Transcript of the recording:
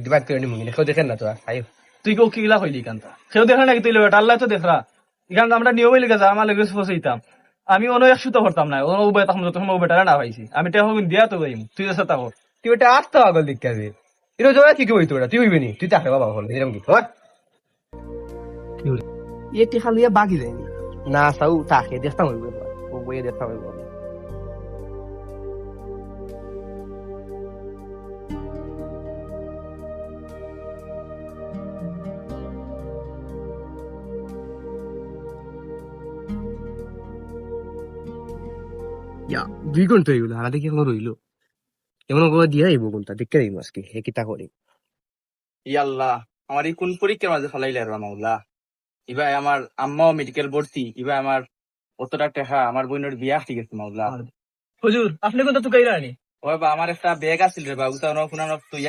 divide করে নিমু কেউ দেখেন না তো আইও তুই কেউ কিলা হইলি কান্তা সেও দেখা নাকি তুই বেটা আল্লাহ তো দেখরা এখানে আমরা নিয়ম হইলে গেছে আমার লেগে পৌঁছাইতাম আমি অন্য এক সুতো করতাম না অন্য উবে তখন যত সময় বেটারা না পাইছি আমি টেহা দিয়া তো যাইম তুই এসে তাও তুই ওটা আসতে পাগল দিক কাজে এটা জোড়া কি হইতো ওটা তুই হইবি নি তুই তাকে বাবা হল এরকম কি হয় ये টিকা লিয়ে বাকি যায়নি না সাউ তাকে দেখতাম হইব ও বইয়ে দেখতাম হইব ইয়া 2 ঘন্টা হইল আর দেখি এখন রইলো এমন করে দিয়া আইব কোনটা দেখতে আইব আজকে হে কিতা করি ইয়াল্লাহ আমার এই কোন পরীক্ষার মাঝে ফেলাইলে রামাউল্লাহ ইবাই আমার আম্মাও মেডিকেল ভর্তি ইবাই আমার অতটা টাকা আমার বোনের বিয়া ঠিক আছে মাউল্লাহ হুজুর আপনি কোনটা তো কাইরা আনি ওই বা আমার একটা ব্যাগ আছিল রে বা উতা পুনানো তুই